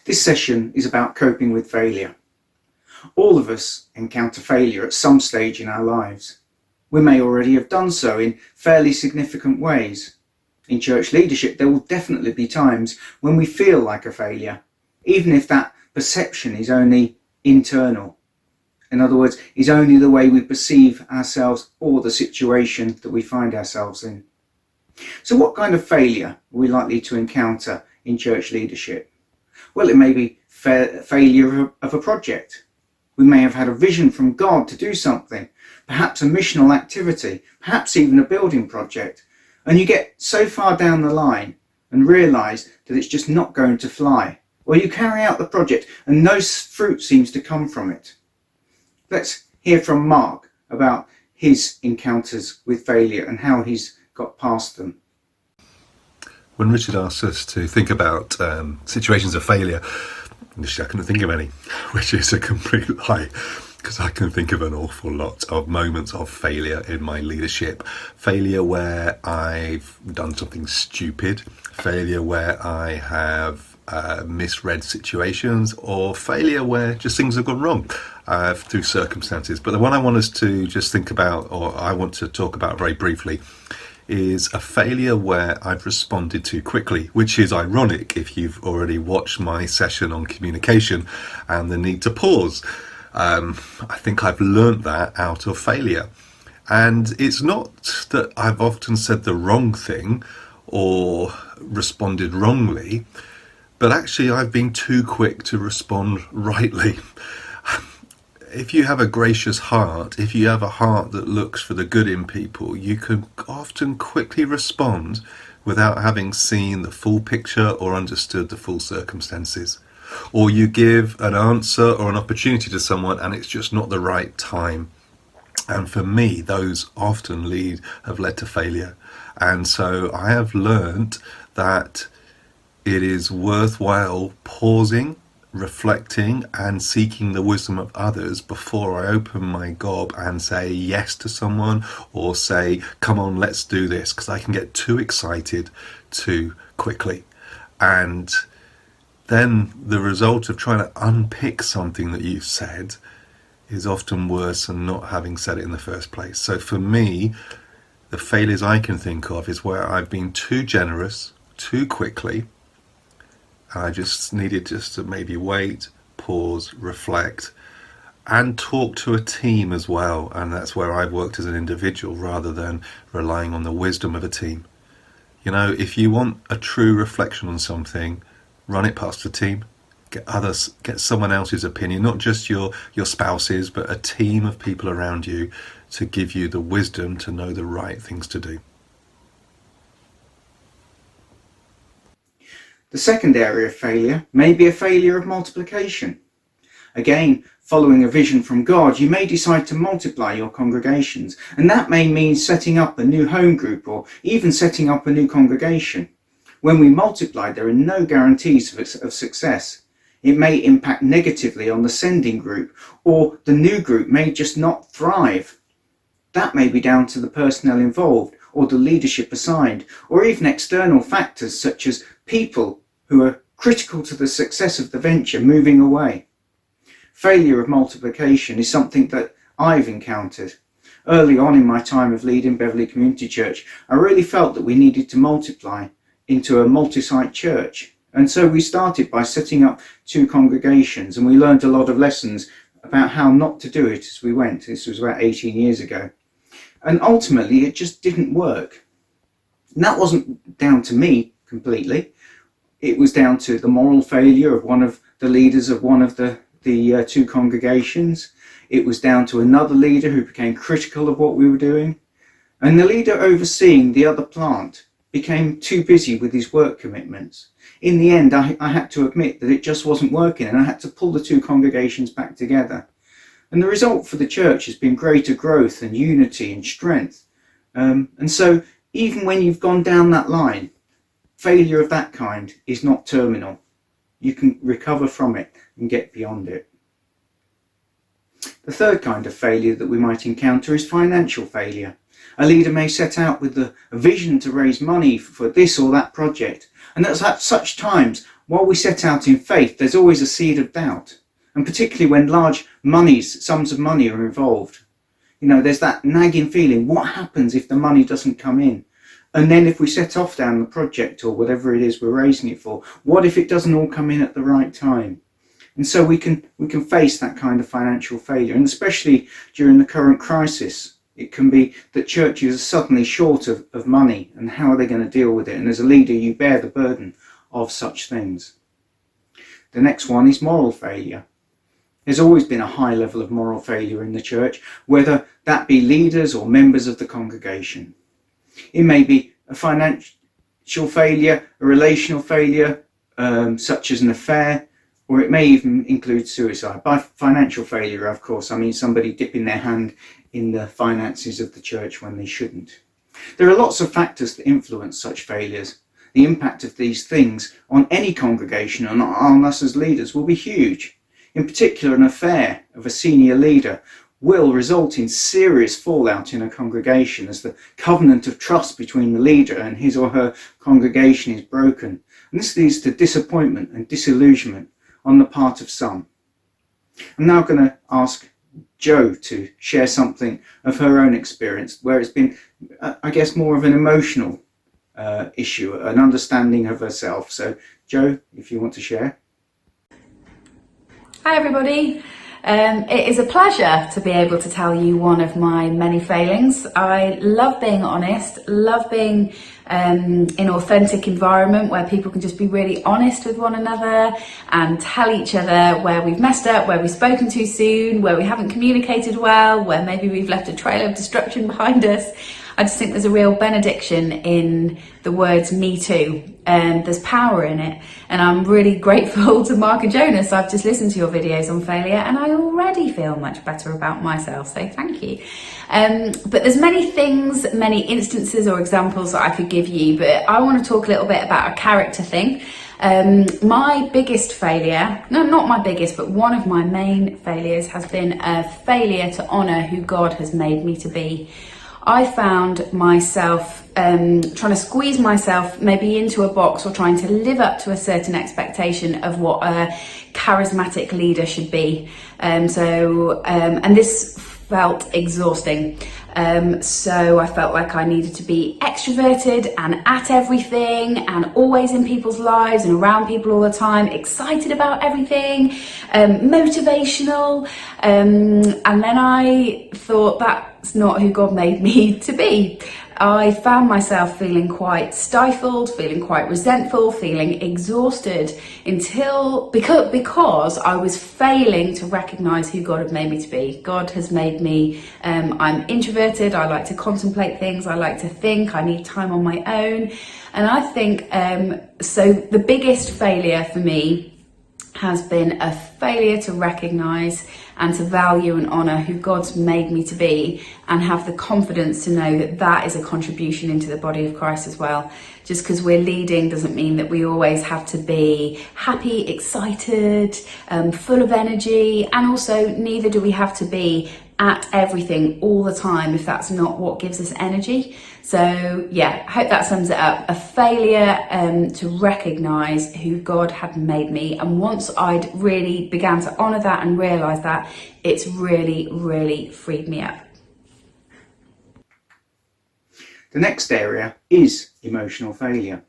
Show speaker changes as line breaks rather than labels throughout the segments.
This session is about coping with failure. All of us encounter failure at some stage in our lives. We may already have done so in fairly significant ways. In church leadership, there will definitely be times when we feel like a failure, even if that perception is only internal. In other words, is only the way we perceive ourselves or the situation that we find ourselves in. So what kind of failure are we likely to encounter in church leadership? Well, it may be failure of a project. We may have had a vision from God to do something, perhaps a missional activity, perhaps even a building project, and you get so far down the line and realise that it's just not going to fly. Or you carry out the project and no fruit seems to come from it. Let's hear from Mark about his encounters with failure and how he's got past them.
When Richard asked us to think about situations of failure, initially I couldn't think of any, which is a complete lie, because I can think of an awful lot of moments of failure in my leadership. Failure where I've done something stupid, failure where I have misread situations, or failure where just things have gone wrong through circumstances. But the one I want us to just think about, or I want to talk about very briefly, is a failure where I've responded too quickly, which is ironic if you've already watched my session on communication and the need to pause. I think I've learnt that out of failure. And it's not that I've often said the wrong thing or responded wrongly, but actually I've been too quick to respond rightly. If you have a gracious heart, if you have a heart that looks for the good in people, you can often quickly respond without having seen the full picture or understood the full circumstances. Or you give an answer or an opportunity to someone and it's just not the right time. And for me, those often have led to failure. And so I have learned that it is worthwhile pausing, reflecting and seeking the wisdom of others before I open my gob and say yes to someone or say, come on, let's do this, because I can get too excited too quickly. And then the result of trying to unpick something that you've said is often worse than not having said it in the first place. So for me, the failures I can think of is where I've been too generous too quickly. I just needed to maybe wait, pause, reflect, and talk to a team as well. And that's where I've worked as an individual rather than relying on the wisdom of a team. You know, if you want a true reflection on something, run it past the team. Get someone else's opinion, not just your spouse's, but a team of people around you to give you the wisdom to know the right things to do.
The second area of failure may be a failure of multiplication. Again, following a vision from God, you may decide to multiply your congregations, and that may mean setting up a new home group or even setting up a new congregation. When we multiply, there are no guarantees of success. It may impact negatively on the sending group, or the new group may just not thrive. That may be down to the personnel involved, or the leadership assigned, or even external factors such as people who are critical to the success of the venture moving away. Failure of multiplication is something that I've encountered. Early on in my time of leading Beverley Community Church, I really felt that we needed to multiply into a multi-site church. And so we started by setting up 2 congregations, and we learned a lot of lessons about how not to do it as we went. This was about 18 years ago. And ultimately, it just didn't work. And that wasn't down to me completely. It was down to the moral failure of one of the leaders of one of the 2 congregations. It was down to another leader who became critical of what we were doing. And the leader overseeing the other plant became too busy with his work commitments. In the end, I had to admit that it just wasn't working, and I had to pull the 2 congregations back together. And the result for the church has been greater growth and unity and strength. And so even when you've gone down that line, failure of that kind is not terminal. You can recover from it and get beyond it. The third kind of failure that we might encounter is financial failure. A leader may set out with a vision to raise money for this or that project, and at such times While we set out in faith, there's always a seed of doubt, and particularly when large sums of money are involved. There's that nagging feeling, what happens if the money doesn't come in? And then if we set off down the project or whatever it is we're raising it for, what if it doesn't all come in at the right time? And so we can face that kind of financial failure, and especially during the current crisis. It can be that churches are suddenly short of money, and how are they going to deal with it? And as a leader, you bear the burden of such things. The next one is moral failure. There's always been a high level of moral failure in the church, whether that be leaders or members of the congregation. It may be a financial failure, a relational failure, such as an affair, or it may even include suicide. By financial failure, of course, I mean somebody dipping their hand in the finances of the church when they shouldn't. There are lots of factors that influence such failures. The impact of these things on any congregation and on us as leaders will be huge. In particular, an affair of a senior leader will result in serious fallout in a congregation as the covenant of trust between the leader and his or her congregation is broken. And this leads to disappointment and disillusionment on the part of some. I'm now going to ask Jo to share something of her own experience where it's been, I guess, more of an emotional issue, an understanding of herself. So Jo, if you want to share.
Hi everybody. It is a pleasure to be able to tell you one of my many failings. I love being honest, love being in an authentic environment where people can just be really honest with one another and tell each other where we've messed up, where we've spoken too soon, where we haven't communicated well, where maybe we've left a trail of destruction behind us. I just think there's a real benediction in the words "me too," and there's power in it. And I'm really grateful to Mark and Jonas. I've just listened to your videos on failure and I already feel much better about myself, so thank you. But there's many things, many instances or examples that I could give you, but I want to talk a little bit about a character thing. My biggest failure, no, not my biggest, but one of my main failures has been a failure to honour who God has made me to be. I found myself trying to squeeze myself maybe into a box or trying to live up to a certain expectation of what a charismatic leader should be. And this felt exhausting. So I felt like I needed to be extroverted and at everything and always in people's lives and around people all the time, excited about everything, motivational. And then I thought that's not who God made me to be. I found myself feeling quite stifled, feeling quite resentful, feeling exhausted because I was failing to recognise who God had made me to be. God has made me, I'm introverted, I like to contemplate things, I like to think, I need time on my own. And I think, so the biggest failure for me has been a failure to recognise and to value and honour who God's made me to be and have the confidence to know that that is a contribution into the body of Christ as well. Just because we're leading doesn't mean that we always have to be happy, excited, full of energy, and also neither do we have to be at everything all the time if that's not what gives us energy. So yeah, I hope that sums it up. A failure to recognise who God had made me, and once I'd really began to honour that and realise that, it's really, really freed me up.
The next area is emotional failure.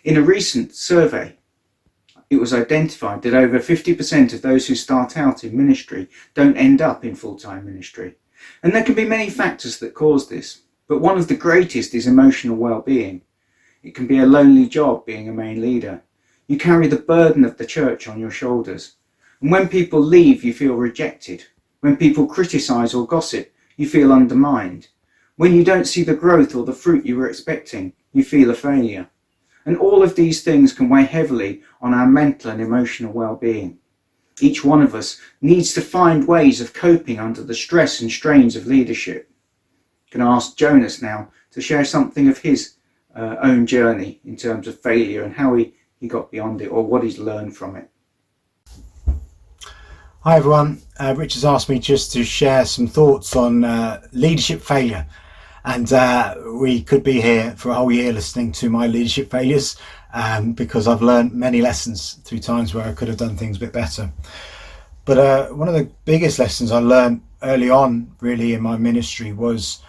In a recent survey, it was identified that over 50% of those who start out in ministry don't end up in full-time ministry. And there can be many factors that cause this, but one of the greatest is emotional well-being. It can be a lonely job being a main leader. You carry the burden of the church on your shoulders. And when people leave, you feel rejected. When people criticise or gossip, you feel undermined. When you don't see the growth or the fruit you were expecting, you feel a failure. And all of these things can weigh heavily on our mental and emotional well-being. Each one of us needs to find ways of coping under the stress and strains of leadership. I'm going to ask Jonas now to share something of his own journey in terms of failure and how he got beyond it, or what he's learned from it.
Hi everyone, Richard's asked me just to share some thoughts on leadership failure. And we could be here for a whole year listening to my leadership failures. because I've learned many lessons through times where I could have done things a bit better. But one of the biggest lessons I learned early on, really, in my ministry was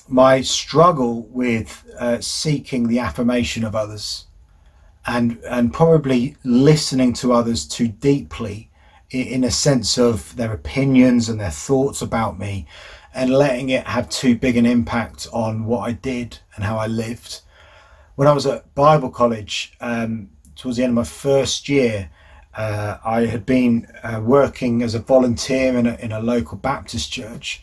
my struggle with seeking the affirmation of others, and probably listening to others too deeply in a sense of their opinions and their thoughts about me, and letting it have too big an impact on what I did and how I lived. When I was at Bible college, towards the end of my first year, I had been working as a volunteer in a local Baptist church,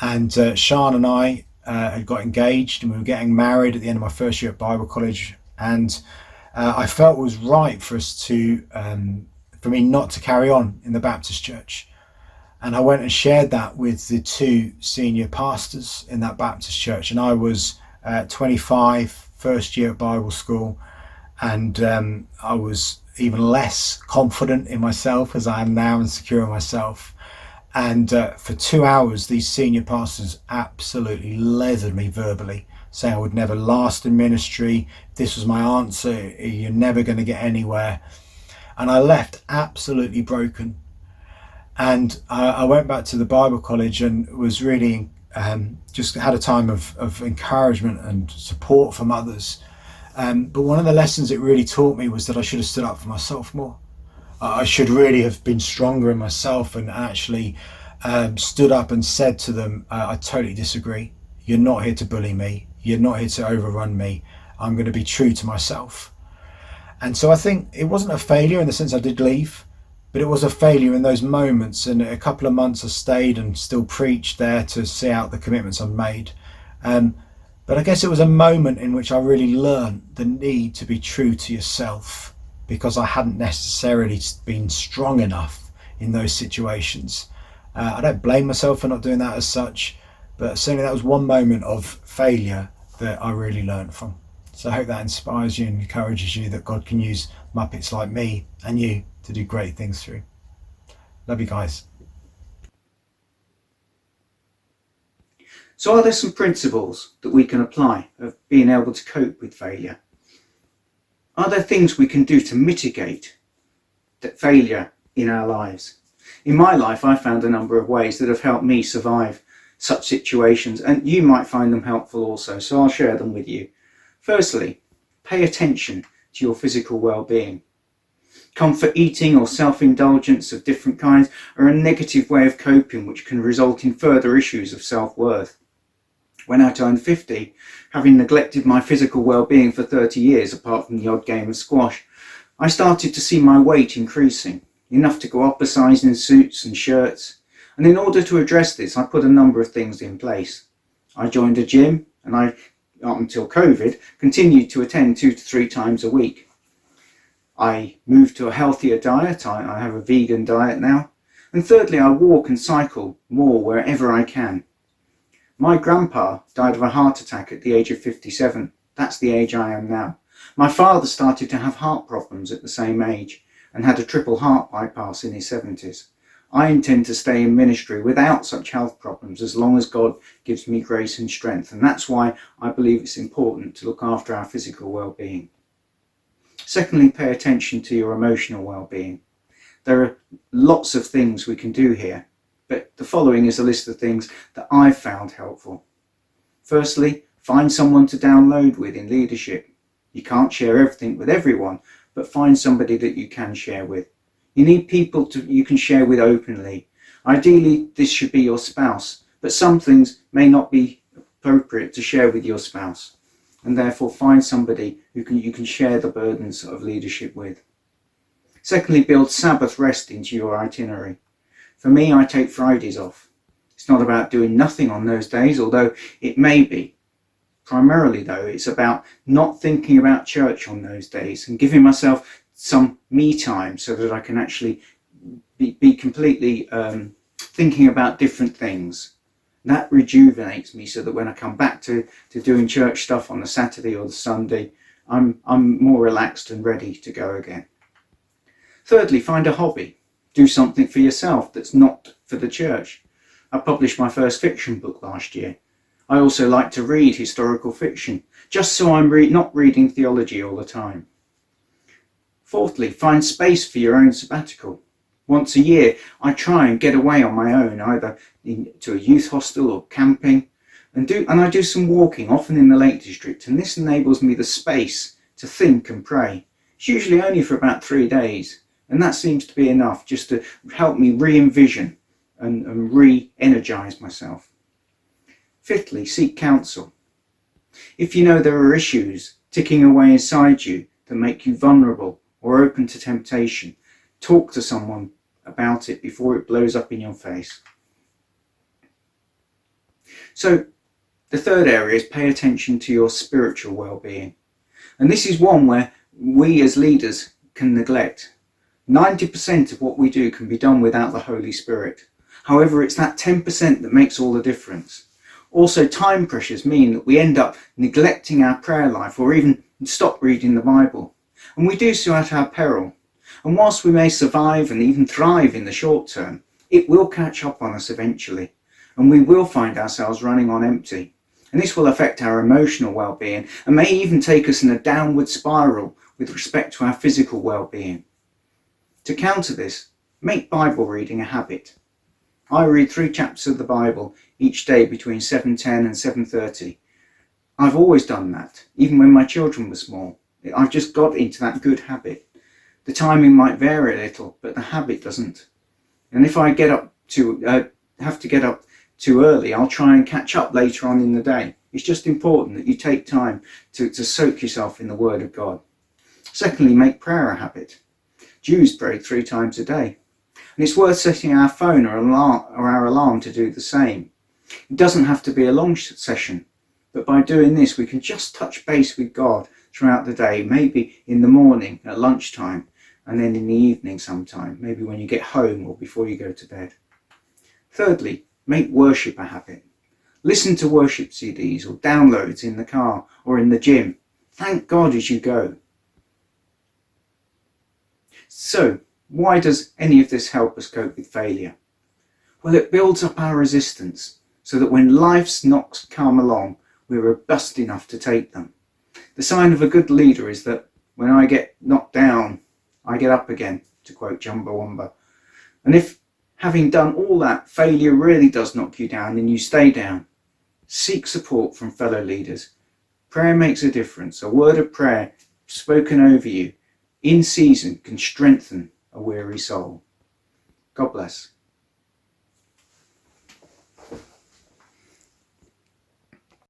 and Sean and I had got engaged, and we were getting married at the end of my first year at Bible college, and I felt it was right for us to for me not to carry on in the Baptist church. And I went and shared that with the two senior pastors in that Baptist church. And I was 25, first year at Bible school, and I was even less confident in myself as I am now, and secure in myself. And for 2 hours, these senior pastors absolutely leathered me verbally, saying I would never last in ministry. This was my answer. You're never going to get anywhere. And I left absolutely broken. And I went back to the Bible college and was really just had a time of encouragement and support from others. But one of the lessons it really taught me was that I should have stood up for myself more. I should really have been stronger in myself, and actually stood up and said to them, I totally disagree. You're not here to bully me. You're not here to overrun me. I'm going to be true to myself. And so I think it wasn't a failure in the sense I did leave, but it was a failure in those moments. And a couple of months I stayed and still preached there to see out the commitments I've made. But I guess it was a moment in which I really learned the need to be true to yourself, because I hadn't necessarily been strong enough in those situations. I don't blame myself for not doing that as such, but certainly that was one moment of failure that I really learned from. So I hope that inspires you and encourages you that God can use Muppets like me and you to do great things through. Love you guys.
So are there some principles that we can apply of being able to cope with failure? Are there things we can do to mitigate that failure in our lives? In my life, I found a number of ways that have helped me survive such situations, and you might find them helpful also, so I'll share them with you. Firstly, pay attention to your physical well-being. Comfort eating or self-indulgence of different kinds are a negative way of coping which can result in further issues of self-worth. When I turned 50, having neglected my physical well-being for 30 years, apart from the odd game of squash, I started to see my weight increasing, enough to go up a size in suits and shirts. And in order to address this, I put a number of things in place. I joined a gym, and I, up until COVID, continued to attend 2 to 3 times a week. I moved to a healthier diet. I have a vegan diet now. And thirdly, I walk and cycle more wherever I can. My grandpa died of a heart attack at the age of 57. That's the age I am now. My father started to have heart problems at the same age and had a triple heart bypass in his 70s. I intend to stay in ministry without such health problems as long as God gives me grace and strength, and that's why I believe it's important to look after our physical well-being. Secondly, pay attention to your emotional well-being. There are lots of things we can do here, but the following is a list of things that I've found helpful. Firstly, find someone to download with in leadership. You can't share everything with everyone, but find somebody that you can share with. You need people you can share with openly. Ideally, this should be your spouse, but some things may not be appropriate to share with your spouse, and therefore find somebody who you can share the burdens of leadership with. Secondly, build Sabbath rest into your itinerary. For me, I take Fridays off. It's not about doing nothing on those days, although it may be. Primarily, though, it's about not thinking about church on those days and giving myself some me time so that I can actually be completely thinking about different things. That rejuvenates me so that when I come back to doing church stuff on the Saturday or the Sunday, I'm more relaxed and ready to go again. Thirdly, find a hobby. Do something for yourself that's not for the church. I published my first fiction book last year. I also like to read historical fiction, just so I'm not reading theology all the time. Fourthly, find space for your own sabbatical. Once a year, I try and get away on my own, either to a youth hostel or camping, and I do some walking, often in the Lake District, and this enables me the space to think and pray. It's usually only for about 3 days, and that seems to be enough just to help me re-envision and re-energize myself. Fifthly, seek counsel. If you know there are issues ticking away inside you that make you vulnerable or open to temptation, talk to someone about it before it blows up in your face. So the third area is pay attention to your spiritual well-being. And this is one where we as leaders can neglect. 90% of what we do can be done without the Holy Spirit. However, it's that 10% that makes all the difference. Also, time pressures mean that we end up neglecting our prayer life or even stop reading the Bible. And we do so at our peril. And whilst we may survive and even thrive in the short term, it will catch up on us eventually. And we will find ourselves running on empty. And this will affect our emotional well-being and may even take us in a downward spiral with respect to our physical well-being. To counter this, make Bible reading a habit. I read 3 chapters of the Bible each day between 7:10 and 7:30. I've always done that, even when my children were small. I've just got into that good habit. The timing might vary a little, but the habit doesn't. And if I have to get up too early, I'll try and catch up later on in the day. It's just important that you take time to soak yourself in the Word of God. Secondly, make prayer a habit. Jews prayed 3 times a day. And it's worth setting our phone or our alarm to do the same. It doesn't have to be a long session, but by doing this, we can just touch base with God throughout the day, maybe in the morning, at lunchtime, and then in the evening sometime, maybe when you get home or before you go to bed. Thirdly, make worship a habit. Listen to worship CDs or downloads in the car or in the gym. Thank God as you go. So, why does any of this help us cope with failure? Well, it builds up our resistance so that when life's knocks come along, we're robust enough to take them. The sign of a good leader is that when I get knocked down, I get up again, to quote Chumbawamba. And if, having done all that, failure really does knock you down, then you stay down. Seek support from fellow leaders. Prayer makes a difference. A word of prayer spoken over you in season can strengthen a weary soul. God bless.